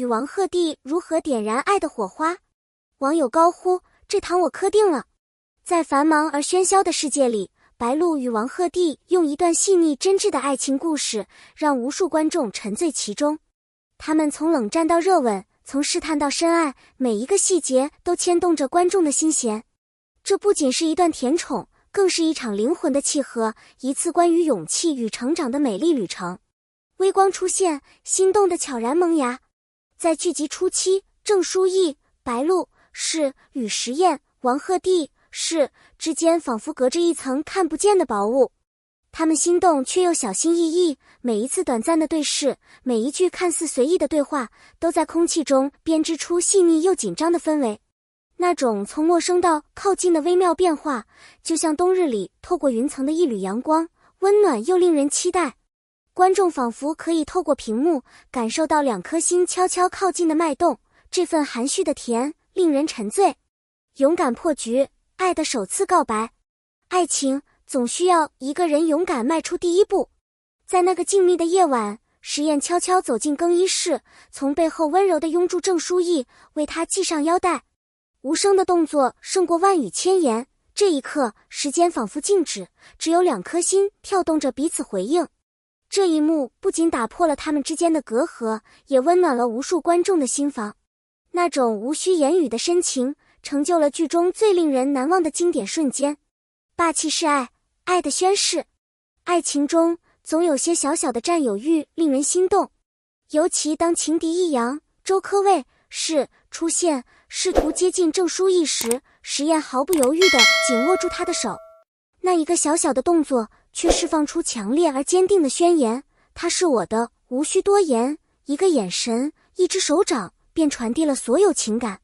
王鹤棣如何点燃爱的火花？网友高呼：这堂我磕定了！在繁忙而喧嚣的世界里，白鹿与王鹤棣用一段细腻真挚的爱情故事，让无数观众沉醉其中。他们从冷战到热吻，从试探到深爱，每一个细节都牵动着观众的心弦。这不仅是一段甜宠，更是一场灵魂的契合，一次关于勇气与成长的美丽旅程。微光出现，心动的悄然萌芽。在剧集初期，郑书意、白鹿、是与石燕、王鹤棣、是之间仿佛隔着一层看不见的薄雾。他们心动却又小心翼翼，每一次短暂的对视，每一句看似随意的对话，都在空气中编织出细腻又紧张的氛围。那种从陌生到靠近的微妙变化，就像冬日里透过云层的一缕阳光，温暖又令人期待。观众仿佛可以透过屏幕感受到两颗心悄悄靠近的脉动，这份含蓄的甜令人沉醉。勇敢破局，爱的首次告白。爱情总需要一个人勇敢迈出第一步。在那个静谧的夜晚，石燕悄悄走进更衣室，从背后温柔地拥住郑书意，为他系上腰带。无声的动作胜过万语千言，这一刻时间仿佛静止，只有两颗心跳动着彼此回应。这一幕不仅打破了他们之间的隔阂，也温暖了无数观众的心房。那种无需言语的深情，成就了剧中最令人难忘的经典瞬间。霸气是爱，爱的宣誓。爱情中总有些小小的占有欲令人心动，尤其当情敌易阳、周柯卫、是出现，试图接近郑书意时，石燕毫不犹豫地紧握住他的手。那一个小小的动作，却释放出强烈而坚定的宣言：他是我的，无需多言。一个眼神，一只手掌，便传递了所有情感。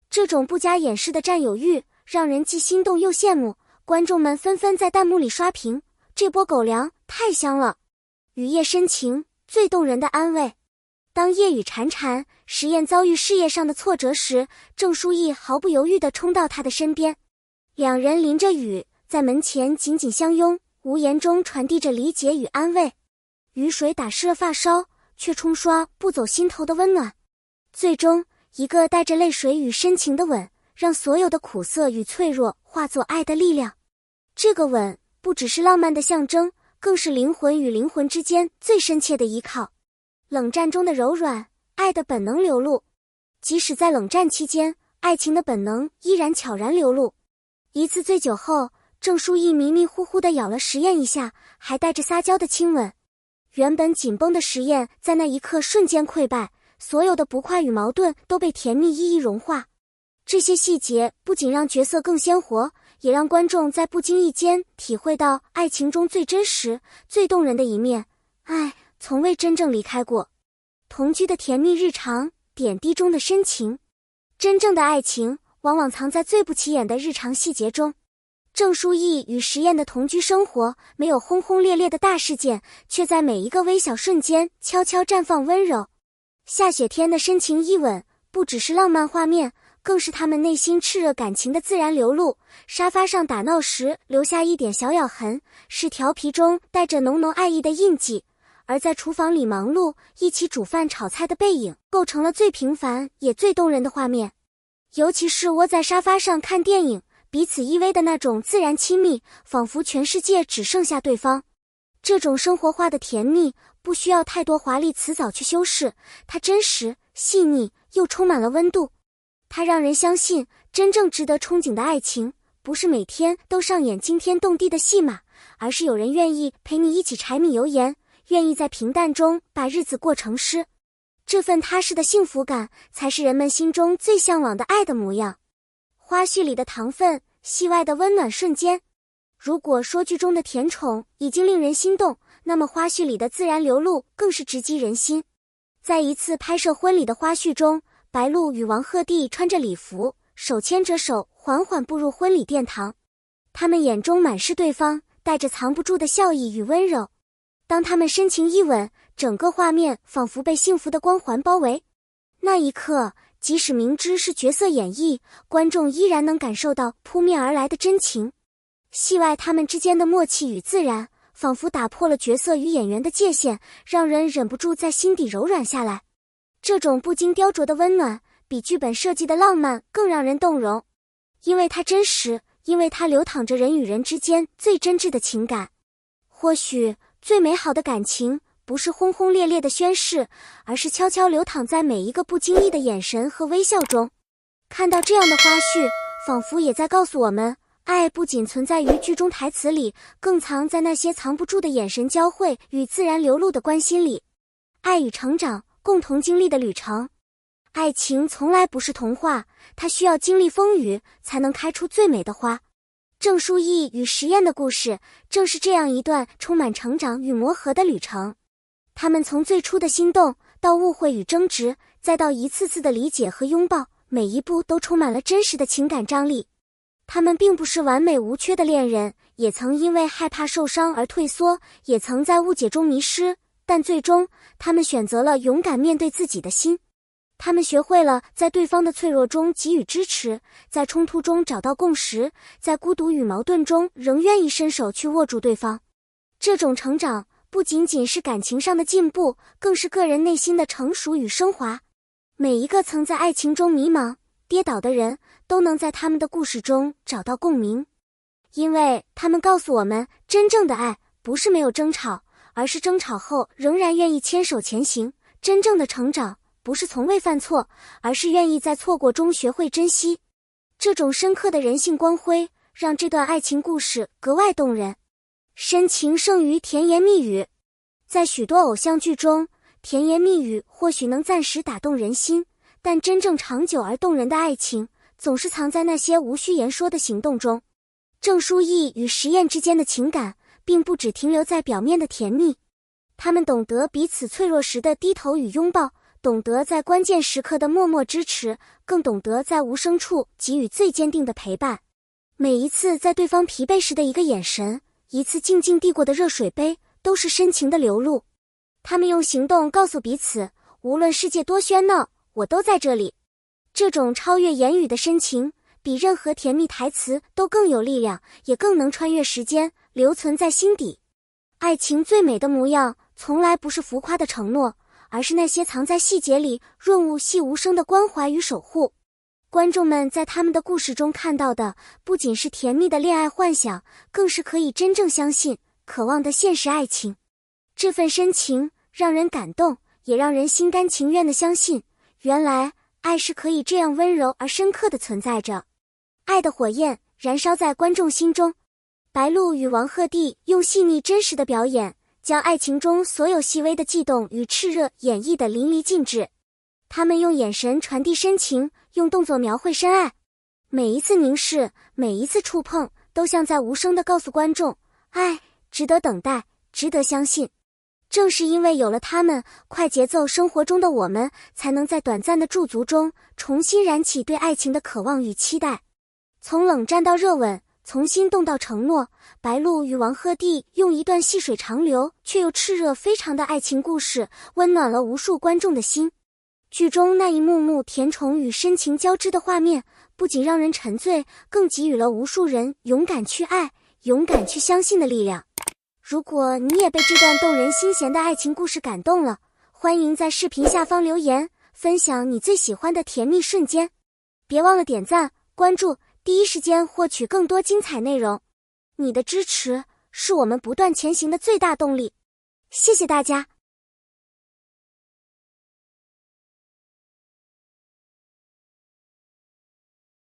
这种不加掩饰的占有欲，让人既心动又羡慕。观众们纷纷在弹幕里刷屏：这波狗粮太香了！雨夜深情，最动人的安慰。当夜雨潺潺，石燕遭遇事业上的挫折时，郑书意毫不犹豫地冲到他的身边。两人淋着雨，在门前紧紧相拥，无言中传递着理解与安慰。雨水打湿了发梢，却冲刷不走心头的温暖。最终，一个带着泪水与深情的吻，让所有的苦涩与脆弱化作爱的力量。这个吻不只是浪漫的象征，更是灵魂与灵魂之间最深切的依靠。冷战中的柔软，爱的本能流露。即使在冷战期间，爱情的本能依然悄然流露。一次醉酒后，郑书意迷迷糊糊地咬了石燕一下，还带着撒娇的亲吻。原本紧绷的石燕在那一刻瞬间溃败，所有的不快与矛盾都被甜蜜一一融化。这些细节不仅让角色更鲜活，也让观众在不经意间体会到爱情中最真实、最动人的一面。爱从未真正离开过。同居的甜蜜日常，点滴中的深情。真正的爱情往往藏在最不起眼的日常细节中。郑书意与石燕的同居生活，没有轰轰烈烈的大事件，却在每一个微小瞬间悄悄绽放温柔。下雪天的深情一吻，不只是浪漫画面，更是他们内心炽热感情的自然流露。沙发上打闹时留下一点小咬痕，是调皮中带着浓浓爱意的印记。而在厨房里忙碌，一起煮饭炒菜的背影，构成了最平凡也最动人的画面。尤其是窝在沙发上看电影，彼此依偎的那种自然亲密，仿佛全世界只剩下对方。这种生活化的甜蜜，不需要太多华丽辞藻去修饰，它真实、细腻，又充满了温度。它让人相信，真正值得憧憬的爱情，不是每天都上演惊天动地的戏码，而是有人愿意陪你一起柴米油盐，愿意在平淡中把日子过成诗。这份踏实的幸福感，才是人们心中最向往的爱的模样。花絮里的糖分，戏外的温暖瞬间。如果说剧中的甜宠已经令人心动，那么花絮里的自然流露更是直击人心。在一次拍摄婚礼的花絮中，白鹿与王鹤棣穿着礼服，手牵着手，缓缓步入婚礼殿堂。他们眼中满是对方，带着藏不住的笑意与温柔。当他们深情一吻，整个画面仿佛被幸福的光环包围。那一刻，即使明知是角色演绎，观众依然能感受到扑面而来的真情。戏外他们之间的默契与自然，仿佛打破了角色与演员的界限，让人忍不住在心底柔软下来。这种不经雕琢的温暖，比剧本设计的浪漫更让人动容，因为它真实，因为它流淌着人与人之间最真挚的情感。或许最美好的感情不是轰轰烈烈的宣誓，而是悄悄流淌在每一个不经意的眼神和微笑中。看到这样的花絮，仿佛也在告诉我们，爱不仅存在于剧中台词里，更藏在那些藏不住的眼神交汇与自然流露的关心里。爱与成长，共同经历的旅程。爱情从来不是童话，它需要经历风雨，才能开出最美的花。郑书意与石燕的故事，正是这样一段充满成长与磨合的旅程。他们从最初的心动，到误会与争执，再到一次次的理解和拥抱，每一步都充满了真实的情感张力。他们并不是完美无缺的恋人，也曾因为害怕受伤而退缩，也曾在误解中迷失，但最终，他们选择了勇敢面对自己的心。他们学会了在对方的脆弱中给予支持，在冲突中找到共识，在孤独与矛盾中仍愿意伸手去握住对方。这种成长不仅仅是感情上的进步，更是个人内心的成熟与升华。每一个曾在爱情中迷茫、跌倒的人，都能在他们的故事中找到共鸣，因为他们告诉我们，真正的爱不是没有争吵，而是争吵后仍然愿意牵手前行。真正的成长不是从未犯错，而是愿意在错过中学会珍惜。这种深刻的人性光辉，让这段爱情故事格外动人。深情胜于甜言蜜语。在许多偶像剧中，甜言蜜语或许能暂时打动人心，但真正长久而动人的爱情，总是藏在那些无需言说的行动中。郑书意与石燕之间的情感，并不只停留在表面的甜蜜，他们懂得彼此脆弱时的低头与拥抱，懂得在关键时刻的默默支持，更懂得在无声处给予最坚定的陪伴。每一次在对方疲惫时的一个眼神，一次静静递过的热水杯，都是深情的流露。他们用行动告诉彼此，无论世界多喧闹，我都在这里。这种超越言语的深情，比任何甜蜜台词都更有力量，也更能穿越时间，留存在心底。爱情最美的模样，从来不是浮夸的承诺，而是那些藏在细节里、润物细无声的关怀与守护。观众们在他们的故事中看到的，不仅是甜蜜的恋爱幻想，更是可以真正相信、渴望的现实爱情。这份深情让人感动，也让人心甘情愿地相信，原来爱是可以这样温柔而深刻地存在着。爱的火焰燃烧在观众心中。白鹿与王鹤棣用细腻真实的表演，将爱情中所有细微的悸动与炽热演绎得淋漓尽致。他们用眼神传递深情，用动作描绘深爱。每一次凝视，每一次触碰，都像在无声地告诉观众，爱值得等待，值得相信。正是因为有了他们，快节奏生活中的我们，才能在短暂的驻足中，重新燃起对爱情的渴望与期待。从冷战到热吻，从心动到承诺，白鹿与王鹤棣用一段细水长流却又炽热非常的爱情故事，温暖了无数观众的心。剧中那一幕幕甜宠与深情交织的画面，不仅让人沉醉，更给予了无数人勇敢去爱、勇敢去相信的力量。如果你也被这段动人心弦的爱情故事感动了，欢迎在视频下方留言，分享你最喜欢的甜蜜瞬间。别忘了点赞、关注，第一时间获取更多精彩内容。你的支持是我们不断前行的最大动力。谢谢大家。